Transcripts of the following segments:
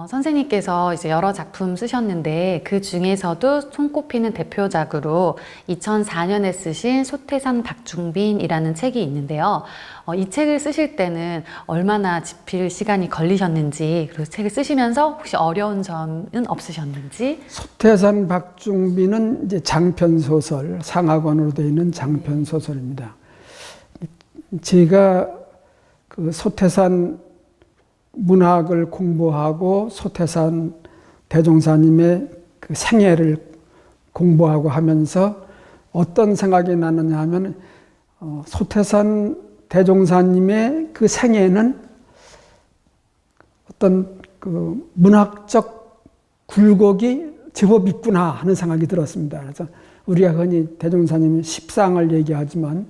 선생님께서 이제 여러 작품 쓰셨는데 그 중에서도 손꼽히는 대표작으로 2004년에 쓰신 소태산 박중빈이라는 책이 있는데요. 이 책을 쓰실 때는 얼마나 집필 시간이 걸리셨는지, 그리고 책을 쓰시면서 혹시 어려운 점은 없으셨는지? 소태산 박중빈은 이제 장편 소설, 상하권으로 되어 있는 장편 소설입니다. 제가 그 소태산 문학을 공부하고 소태산 대종사님의 그 생애를 공부하고 하면서 어떤 생각이 나느냐 하면 소태산 대종사님의 그 생애는 어떤 그 문학적 굴곡이 제법 있구나 하는 생각이 들었습니다. 그래서 우리가 흔히 대종사님이 십상을 얘기하지만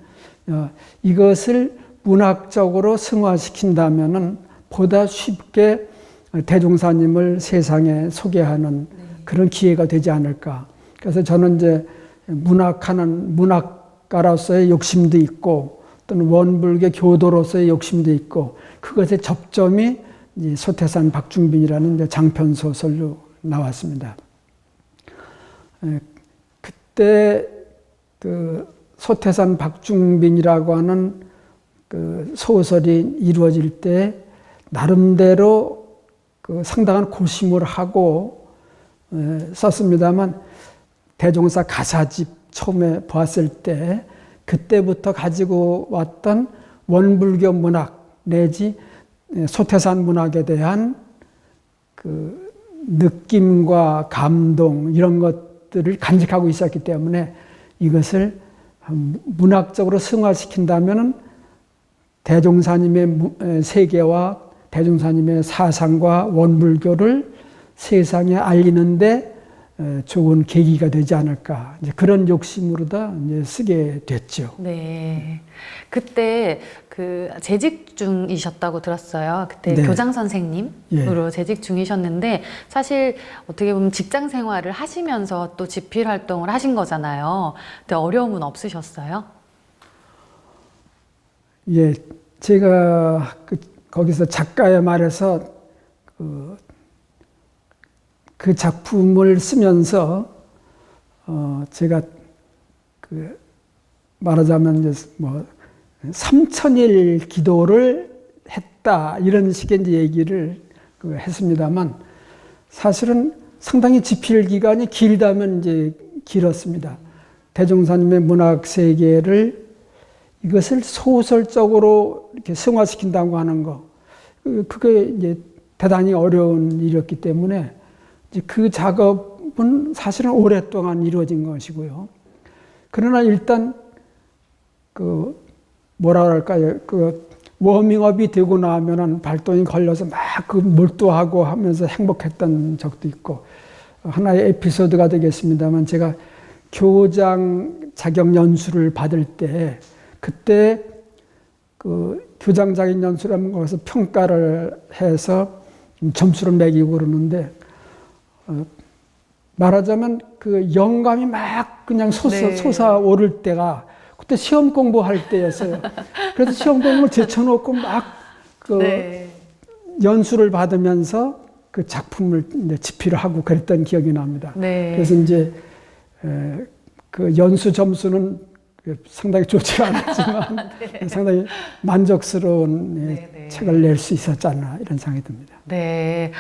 이것을 문학적으로 승화시킨다면은 보다 쉽게 대종사님을 세상에 소개하는 그런 기회가 되지 않을까. 그래서 저는 이제 문학하는 문학가로서의 욕심도 있고 또는 원불교 교도로서의 욕심도 있고 그것의 접점이 이 소태산 박중빈이라는 이제 장편 소설로 나왔습니다. 그때 그 소태산 박중빈이라고 하는 그 소설이 이루어질 때 나름대로 그 상당한 고심을 하고 썼습니다만 대종사 가사집 처음에 보았을 때 그때부터 가지고 왔던 원불교 문학 내지 소태산 문학에 대한 그 느낌과 감동 이런 것들을 간직하고 있었기 때문에 이것을 문학적으로 승화시킨다면은 대종사님의 세계와 대종사님의 사상과 원불교를 세상에 알리는데 좋은 계기가 되지 않을까. 이제 그런 욕심으로다 이제 쓰게 됐죠. 네. 그때 그 재직 중이셨다고 들었어요. 그때 네. 교장 선생님으로 재직 중이셨는데 사실 어떻게 보면 직장 생활을 하시면서 또 집필 활동을 하신 거잖아요. 근데 어려움은 없으셨어요? 예, 제가 거기서 작가의 말에서 그 작품을 쓰면서 제가 그 말하자면 이제 뭐 3000일 기도를 했다 이런 식의 이제 얘기를 했습니다만 사실은 상당히 집필 기간이 길다면 이제 길었습니다. 대종사님의 문학 세계를 이것을 소설적으로 이렇게 승화시킨다고 하는 거, 그게 이제 대단히 어려운 일이었기 때문에 이제 그 작업은 사실은 오랫동안 이루어진 것이고요. 그러나 일단 그 뭐라 그럴까요? 그 워밍업이 되고 나면은 발동이 걸려서 막 그 몰두하고 하면서 행복했던 적도 있고 하나의 에피소드가 되겠습니다만 제가 교장 자격 연수를 받을 때 그때 그 교장 자격 연수라는 것에서 평가를 해서 점수를 매기고 그러는데 말하자면 그 영감이 막 그냥 솟아오를 때가 그때 시험 공부할 때였어요. 그래서 시험 공부를 제쳐놓고 막 그 연수를 받으면서 그 작품을 이제 집필을 하고 그랬던 기억이 납니다. 그래서 이제 그 연수 점수는 상당히 좋지가 않았지만 상당히 만족스러운 책을 낼 수 있었지 않나 이런 생각이 듭니다. 네.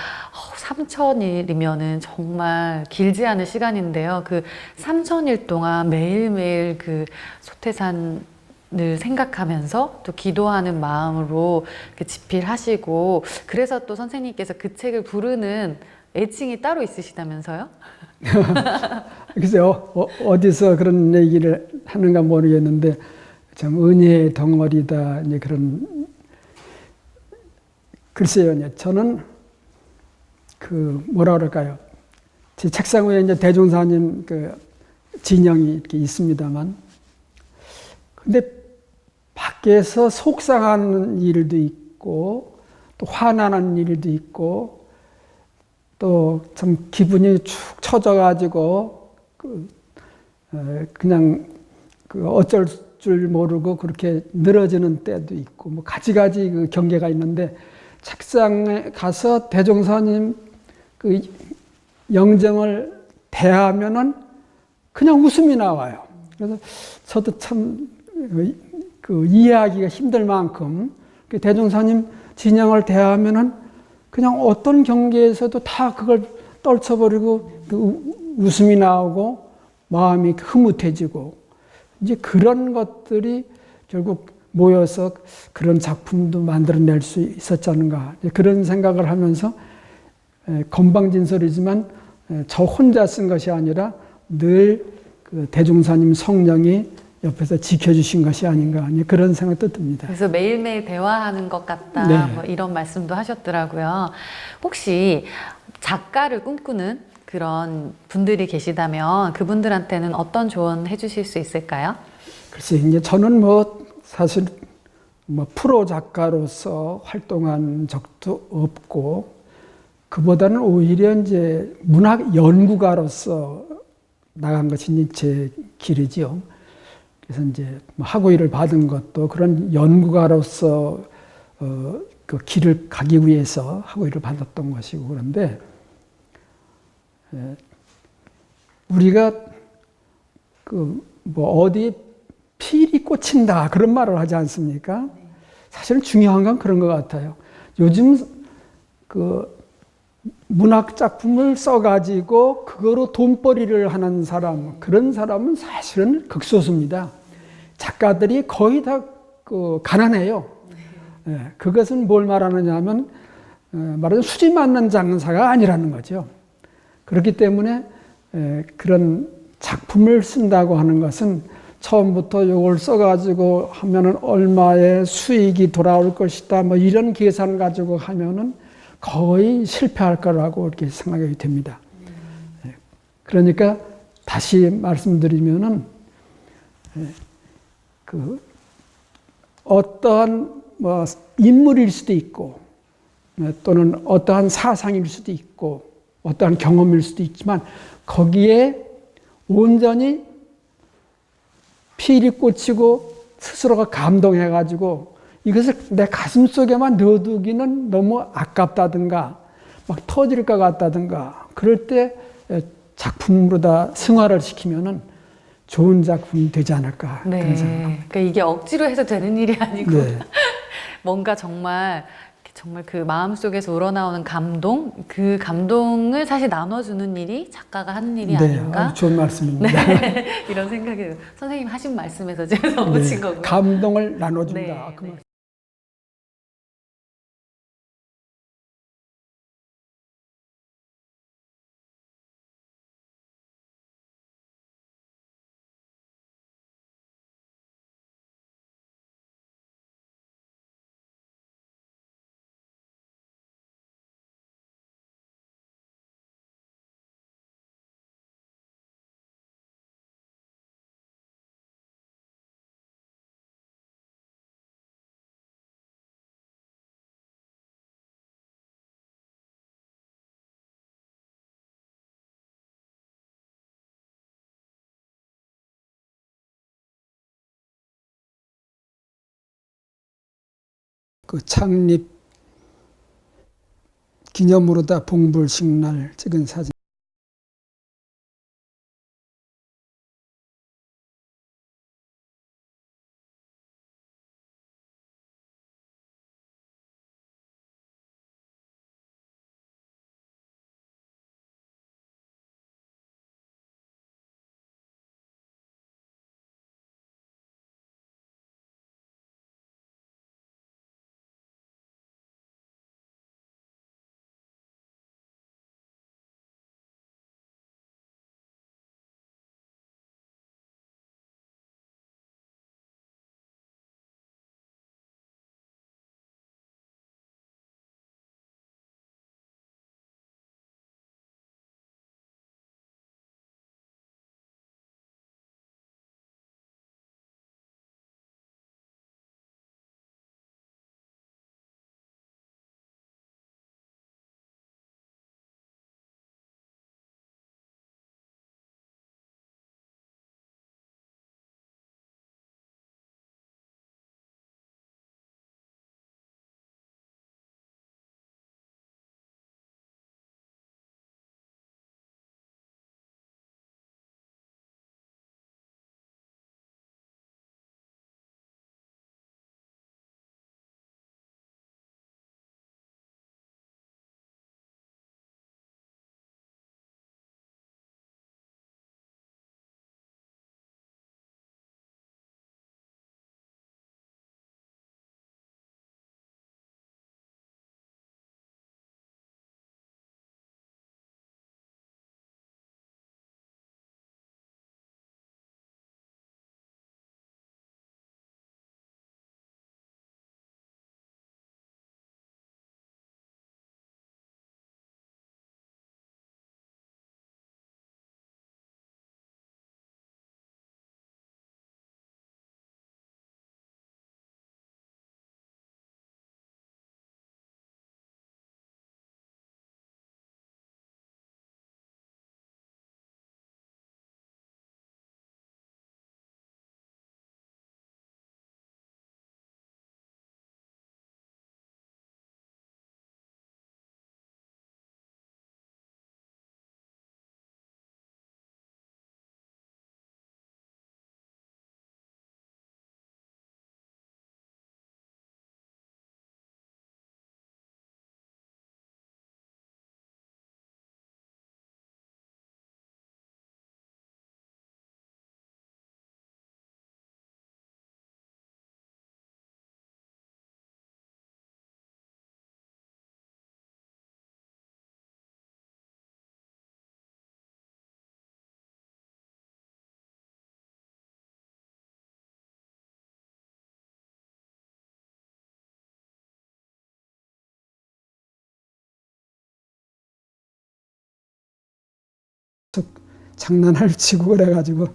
3000일이면은 정말 길지 않은 시간인데요. 그 3000일 동안 매일매일 그 소태산을 생각하면서 또 기도하는 마음으로 집필하시고 그래서 또 선생님께서 그 책을 부르는 애칭이 따로 있으시다면서요? 글쎄요, 어디서 그런 얘기를 하는가 모르겠는데 참 은혜의 덩어리다 이제 그런 글쎄요, 저는 그 뭐라 그럴까요? 제 책상 위에 이제 대종사님 그 진영이 이렇게 있습니다만, 근데 밖에서 속상한 일도 있고 또 화나는 일도 있고 또 참 기분이 축 처져가지고 그냥 어쩔 줄 모르고 그렇게 늘어지는 때도 있고 뭐 가지가지 그 경계가 있는데 책상에 가서 대종사님 그 영정을 대하면은 그냥 웃음이 나와요. 그래서 저도 참 그 이해하기가 힘들 만큼 그 대종사님 진영을 대하면은 그냥 어떤 경계에서도 다 그걸 떨쳐버리고 그 웃음이 나오고 마음이 흐뭇해지고 이제 그런 것들이 결국 모여서 그런 작품도 만들어낼 수 있었지 않은가 그런 생각을 하면서 건방진설이지만 저 혼자 쓴 것이 아니라 늘 그 대종사님 성령이 옆에서 지켜주신 것이 아닌가 그런 생각도 듭니다. 그래서 매일매일 대화하는 것 같다 네. 뭐 이런 말씀도 하셨더라고요. 혹시 작가를 꿈꾸는 그런 분들이 계시다면 그분들한테는 어떤 조언 해주실 수 있을까요? 글쎄 이제 저는 뭐 사실 뭐 프로 작가로서 활동한 적도 없고 그보다는 오히려 이제 문학 연구가로서 나간 것이 이제 제 길이지요. 그래서 이제 뭐 학위를 받은 것도 그런 연구가로서 그 길을 가기 위해서 학위를 받았던 것이고 그런데 우리가 그 뭐 어디 필이 꽂힌다 그런 말을 하지 않습니까? 사실은 중요한 건 그런 것 같아요. 요즘 그 문학 작품을 써가지고 그거로 돈벌이를 하는 사람, 그런 사람은 사실은 극소수입니다. 작가들이 거의 다 그 가난해요. 예, 그것은 뭘 말하느냐 하면 말하자면 수지 맞는 장사가 아니라는 거죠. 그렇기 때문에 그런 작품을 쓴다고 하는 것은 처음부터 이걸 써가지고 하면은 얼마의 수익이 돌아올 것이다. 뭐 이런 계산 가지고 하면은 거의 실패할 거라고 이렇게 생각이 됩니다. 그러니까 다시 말씀드리면은 그 어떠한 뭐 인물일 수도 있고 또는 어떠한 사상일 수도 있고 어떠한 경험일 수도 있지만 거기에 온전히 필이 꽂히고 스스로가 감동해가지고 이것을 내 가슴 속에만 넣어두기는 너무 아깝다든가 막 터질 것 같다든가 그럴 때 작품으로 다 승화를 시키면은 좋은 작품이 되지 않을까 네. 그런 생각합니다. 그러니까 이게 억지로 해서 되는 일이 아니고 네. 뭔가 정말 그 마음속에서 우러나오는 감동, 그 감동을 사실 나눠주는 일이 작가가 하는 일이 네, 아닌가? 아주 좋은 말씀입니다. 네, 이런 생각이 들어요. 선생님 하신 말씀에서 제가 덧붙인 네, 거고요. 감동을 나눠준다. 네, 그 네. 말씀. 그 창립 기념으로다 봉불식 날 찍은 사진. 장난을 치고 그래가지고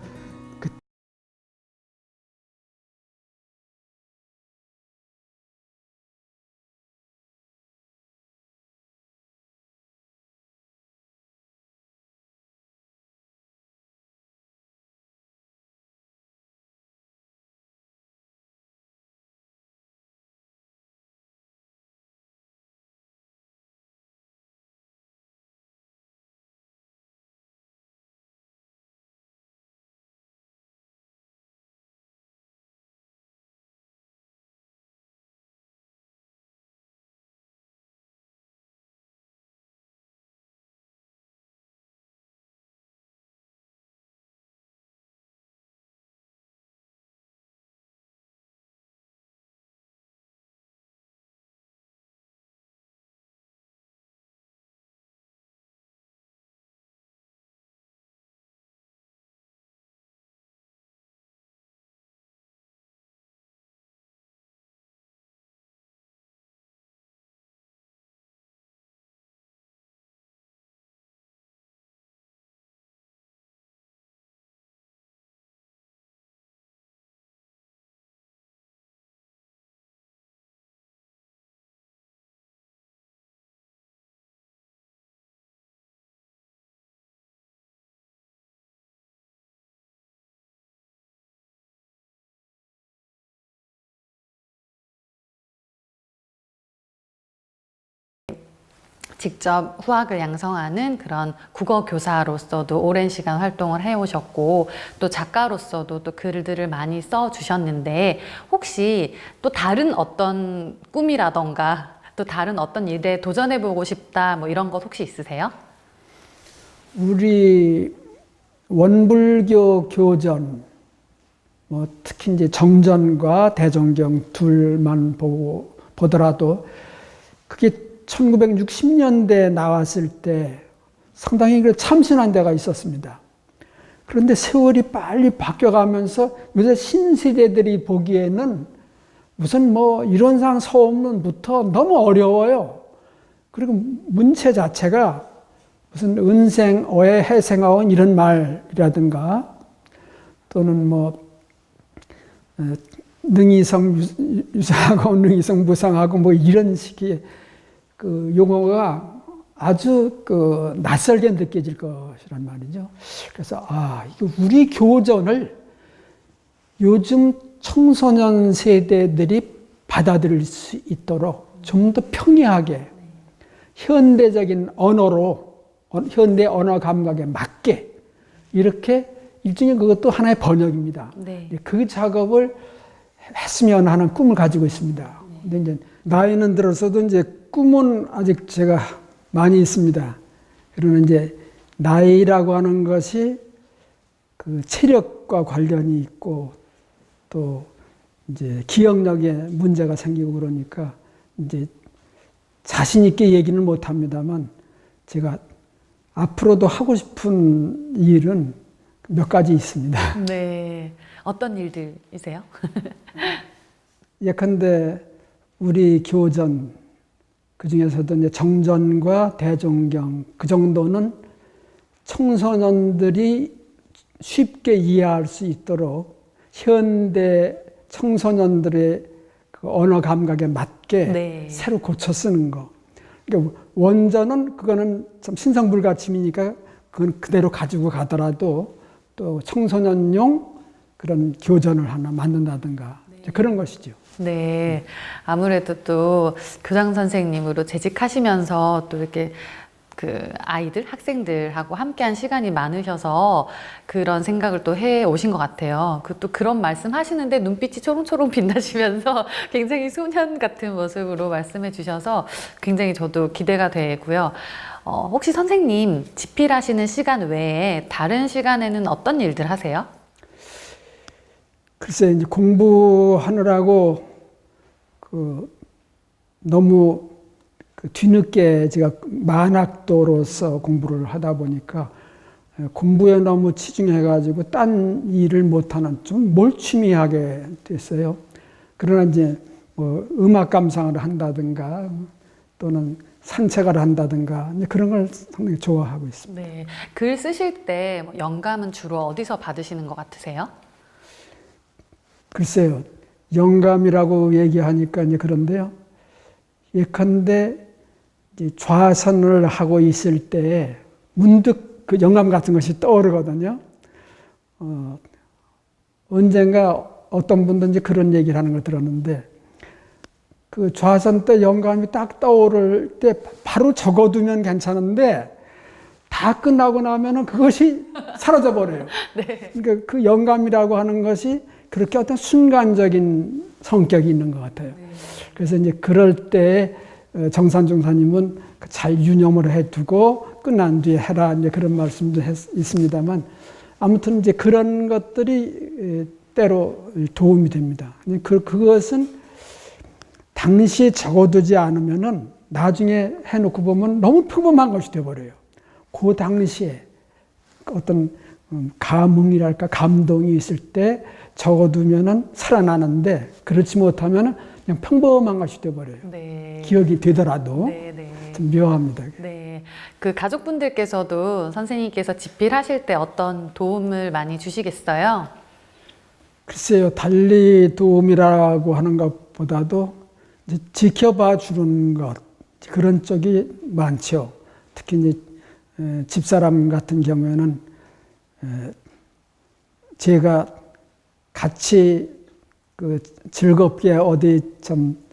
직접 후학을 양성하는 그런 국어 교사로서도 오랜 시간 활동을 해오셨고 또 작가로서도 또 글들을 많이 써주셨는데 혹시 또 다른 어떤 꿈이라던가 또 다른 어떤 일에 도전해보고 싶다 뭐 이런 것 혹시 있으세요? 우리 원불교 교전, 뭐 특히 이제 정전과 대종경 둘만 보더라도 그게 1960년대에 나왔을 때 상당히 참신한 데가 있었습니다. 그런데 세월이 빨리 바뀌어가면서 요새 신세대들이 보기에는 무슨 뭐 이론상 서원문부터 너무 어려워요. 그리고 문체 자체가 무슨 은생, 어해, 해생하원 이런 말이라든가 또는 뭐 능이성 유사하고 능이성 무상하고 뭐 이런 식의 그 용어가 아주 낯설게 느껴질 것이란 말이죠. 그래서 이거 우리 교전을 요즘 청소년 세대들이 받아들일 수 있도록 좀 더 평이하게 현대적인 언어로 현대 언어 감각에 맞게 이렇게 일종의 그것도 하나의 번역입니다. 네. 그 작업을 했으면 하는 꿈을 가지고 있습니다. 근데 이제 나이는 들어서도 이제 꿈은 아직 제가 많이 있습니다. 그러면 이제 나이라고 하는 것이 그 체력과 관련이 있고 또 이제 기억력에 문제가 생기고 그러니까 이제 자신 있게 얘기는 못 합니다만 제가 앞으로도 하고 싶은 일은 몇 가지 있습니다. 네. 어떤 일들이세요? 예컨대 우리 교전 그 중에서도 이제 정전과 대종경 그 정도는 청소년들이 쉽게 이해할 수 있도록 현대 청소년들의 그 언어 감각에 맞게 네. 새로 고쳐 쓰는 거. 그러니까 원전은 그거는 좀 신성불가침이니까 그건 그대로 가지고 가더라도 또 청소년용 그런 교전을 하나 만든다든가 그런 것이죠. 네. 아무래도 또 교장 선생님으로 재직하시면서 또 이렇게 그 아이들, 학생들하고 함께한 시간이 많으셔서 그런 생각을 또 해 오신 것 같아요. 또 그런 말씀 하시는데 눈빛이 초롱초롱 빛나시면서 굉장히 소년 같은 모습으로 말씀해 주셔서 굉장히 저도 기대가 되고요. 혹시 선생님 집필하시는 시간 외에 다른 시간에는 어떤 일들 하세요? 글쎄, 이제 공부하느라고 너무 뒤늦게 제가 만학도로서 공부를 하다 보니까 공부에 너무 치중해가지고 딴 일을 못하는 좀 몰취미하게 됐어요. 그러나 이제 뭐 음악 감상을 한다든가 또는 산책을 한다든가 이제 그런 걸 상당히 좋아하고 있습니다. 네. 글 쓰실 때뭐 영감은 주로 어디서 받으시는 것 같으세요? 글쎄요, 영감이라고 얘기하니까 이제 그런데요. 예컨대 이제 좌선을 하고 있을 때 문득 그 영감 같은 것이 떠오르거든요. 언젠가 어떤 분도 이제 그런 얘기를 하는 걸 들었는데, 그 좌선 때 영감이 딱 떠오를 때 바로 적어두면 괜찮은데, 다 끝나고 나면은 그것이 사라져 버려요. 네. 그러니까 그 영감이라고 하는 것이 그렇게 어떤 순간적인 성격이 있는 것 같아요. 그래서 이제 그럴 때 정산중사님은 잘 유념을 해두고 끝난 뒤에 해라 이제 그런 말씀도 있습니다만, 아무튼 이제 그런 것들이 때로 도움이 됩니다. 그것은 당시에 적어두지 않으면은 나중에 해놓고 보면 너무 평범한 것이 되어버려요. 그 당시에 어떤 감흥이랄까 감동이 있을 때 적어두면은 살아나는데, 그렇지 못하면은 그냥 평범한 것이 되어버려요. 네. 기억이 되더라도 네, 네. 좀 묘합니다. 네. 그 가족분들께서도 선생님께서 집필하실 때 어떤 도움을 많이 주시겠어요? 글쎄요, 달리 도움이라고 하는 것보다도 이제 지켜봐 주는 것, 그런 쪽이 많죠. 특히 이제 집사람 같은 경우에는 제가 같이 그 즐겁게 어디 좀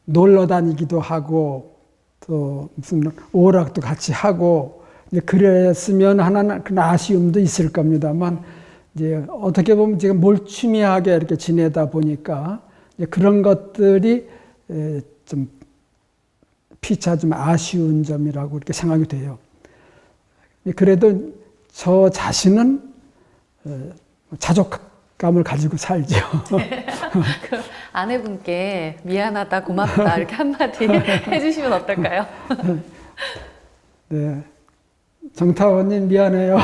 놀러 다니기도 하고 또 무슨 오락도 같이 하고 이제 그랬으면 하는 그런 아쉬움도 있을 겁니다만, 이제 어떻게 보면 제가 몰취미하게 이렇게 지내다 보니까 이제 그런 것들이 좀 피차 좀 아쉬운 점이라고 이렇게 생각이 돼요. 그래도 저 자신은 자족감을 가지고 살죠. 그 아내분께 미안하다, 고맙다 이렇게 한마디 해주시면 어떨까요? 네, 정타원님 미안해요.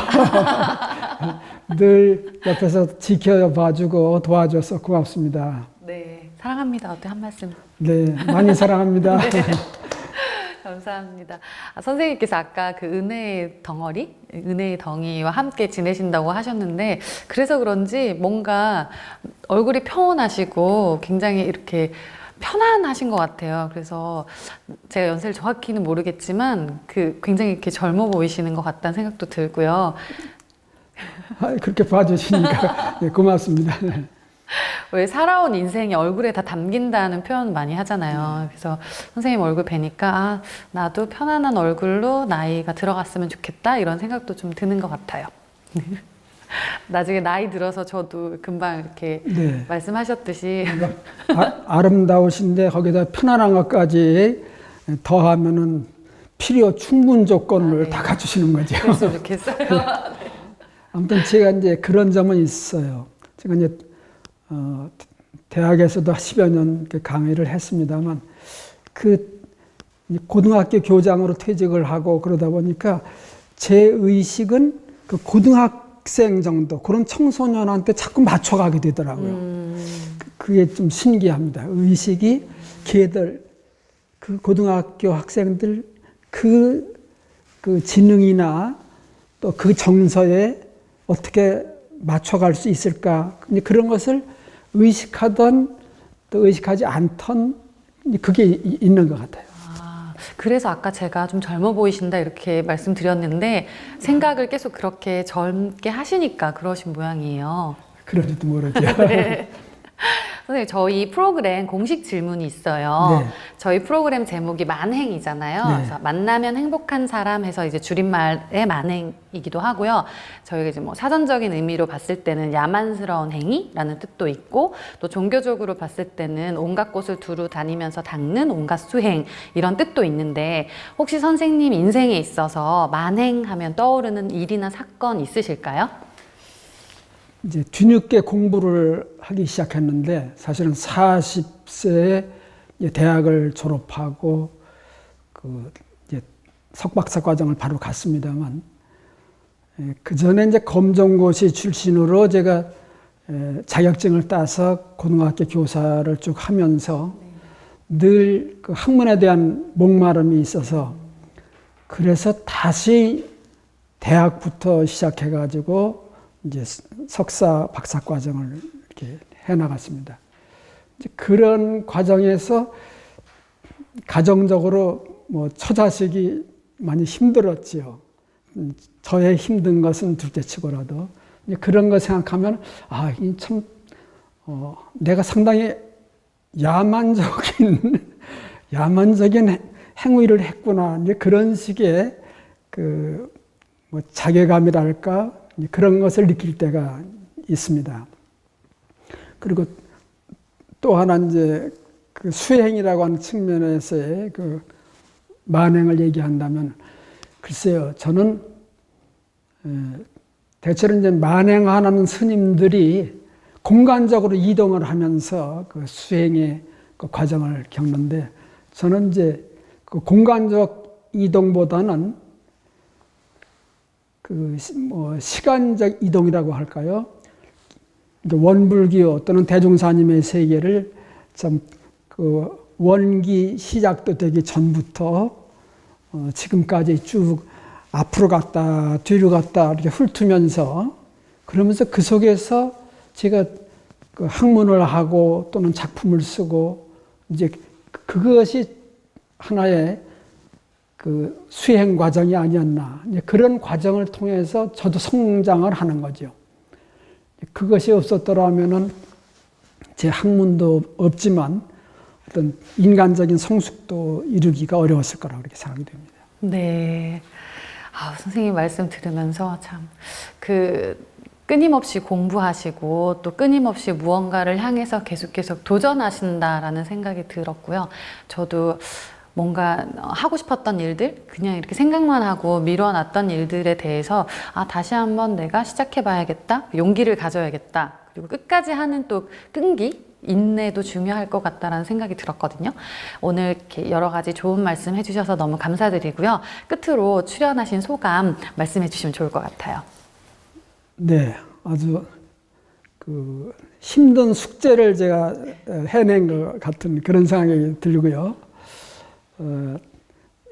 늘 옆에서 지켜봐주고 도와줘서 고맙습니다. 네, 사랑합니다. 어때 한 말씀? 네, 많이 사랑합니다. 네. 감사합니다. 선생님께서 아까 그 은혜의 덩어리, 은혜의 덩이와 함께 지내신다고 하셨는데, 그래서 그런지 뭔가 얼굴이 평온하시고 굉장히 이렇게 편안하신 것 같아요. 그래서 제가 연세를 정확히는 모르겠지만 그 굉장히 이렇게 젊어 보이시는 것 같다는 생각도 들고요. 그렇게 봐주시니까 네, 고맙습니다. 왜 살아온 인생이 얼굴에 다 담긴다는 표현 많이 하잖아요. 그래서 선생님 얼굴 뵈니까 아, 나도 편안한 얼굴로 나이가 들어갔으면 좋겠다 이런 생각도 좀 드는 것 같아요. 나중에 나이 들어서 저도 금방 이렇게 네. 말씀하셨듯이 아름다우신데 거기다 편안한 것까지 더하면은 필요 충분 조건을 네. 다 갖추시는 거죠. 그랬으면 좋겠어요. 아무튼 제가 이제 그런 점은 있어요. 제가 이제 대학에서도 10여 년 강의를 했습니다만, 그 고등학교 교장으로 퇴직을 하고 그러다 보니까 제 의식은 그 고등학생 정도 그런 청소년한테 자꾸 맞춰가게 되더라고요. 그게 좀 신기합니다. 의식이 걔들 그 고등학교 학생들 그 지능이나 또 그 정서에 어떻게 맞춰갈 수 있을까, 그런 것을 의식하던 또 의식하지 않던 그게 있는 것 같아요. 아, 그래서 아까 제가 좀 젊어 보이신다 이렇게 말씀드렸는데 생각을 계속 그렇게 젊게 하시니까 그러신 모양이에요. 그런지도 모르죠. 네. 선생님, 저희 프로그램 공식 질문이 있어요. 네. 저희 프로그램 제목이 만행이잖아요. 네. 그래서 만나면 행복한 사람 해서 이제 줄임말의 만행이기도 하고요. 저희가 이제 뭐 사전적인 의미로 봤을 때는 야만스러운 행위라는 뜻도 있고, 또 종교적으로 봤을 때는 온갖 곳을 두루 다니면서 닦는 온갖 수행 이런 뜻도 있는데, 혹시 선생님 인생에 있어서 만행하면 떠오르는 일이나 사건 있으실까요? 이제 뒤늦게 공부를 하기 시작했는데, 사실은 40세에 대학을 졸업하고 이제 석박사 과정을 바로 갔습니다만, 그 전에 이제 검정고시 출신으로 제가 자격증을 따서 고등학교 교사를 쭉 하면서 늘 그 학문에 대한 목마름이 있어서 그래서 다시 대학부터 시작해가지고 이제 석사, 박사 과정을 이렇게 해나갔습니다. 이제 그런 과정에서 가정적으로 뭐 처자식이 많이 힘들었지요. 저의 힘든 것은 둘째치고라도 이제 그런 거 생각하면 이 참 내가 상당히 야만적인 행위를 했구나. 이제 그런 식의 뭐 자괴감이랄까 그런 것을 느낄 때가 있습니다. 그리고 또 하나 이제 그 수행이라고 하는 측면에서의 그 만행을 얘기한다면 글쎄요, 저는 대체로 이제 만행하는 스님들이 공간적으로 이동을 하면서 그 수행의 그 과정을 겪는데 저는 이제 그 공간적 이동보다는 그 뭐 시간적 이동이라고 할까요? 원불교 또는 대종사님의 세계를 참 그 원기 시작도 되기 전부터 지금까지 쭉 앞으로 갔다 뒤로 갔다 이렇게 훑으면서 그러면서 그 속에서 제가 그 학문을 하고 또는 작품을 쓰고 이제 그것이 하나의 그 수행 과정이 아니었나. 이제 그런 과정을 통해서 저도 성장을 하는 거죠. 그것이 없었더라면은 제 학문도 없지만 어떤 인간적인 성숙도 이루기가 어려웠을 거라고 그렇게 생각이 됩니다. 네. 선생님 말씀 들으면서 참 끊임없이 공부하시고 또 끊임없이 무언가를 향해서 계속 도전하신다라는 생각이 들었고요. 저도 뭔가 하고 싶었던 일들, 그냥 이렇게 생각만 하고 미뤄놨던 일들에 대해서 다시 한번 내가 시작해봐야겠다, 용기를 가져야겠다, 그리고 끝까지 하는 또 끈기, 인내도 중요할 것 같다라는 생각이 들었거든요. 오늘 이렇게 여러 가지 좋은 말씀 해주셔서 너무 감사드리고요. 끝으로 출연하신 소감 말씀해 주시면 좋을 것 같아요. 네, 아주 그 힘든 숙제를 제가 해낸 것 같은 그런 생각이 들고요.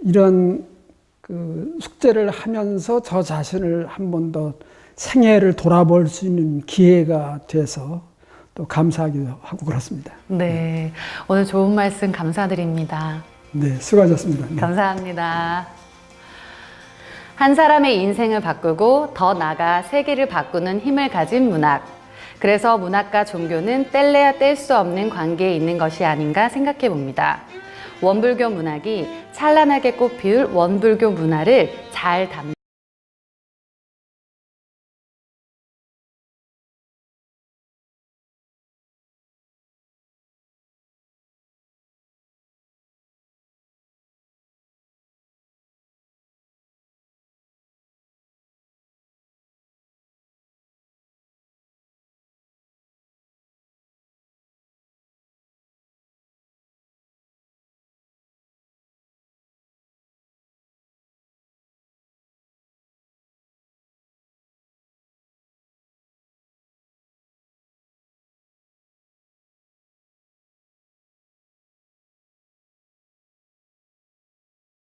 이런 그 숙제를 하면서 저 자신을 한 번 더 생애를 돌아볼 수 있는 기회가 돼서 또 감사하기도 하고 그렇습니다. 네, 오늘 좋은 말씀 감사드립니다. 네, 수고하셨습니다. 네. 감사합니다. 한 사람의 인생을 바꾸고 더 나아가 세계를 바꾸는 힘을 가진 문학. 그래서 문학과 종교는 뗄래야 뗄 수 없는 관계에 있는 것이 아닌가 생각해 봅니다. 원불교 문학이 찬란하게 꽃피울 원불교 문화를 잘 담는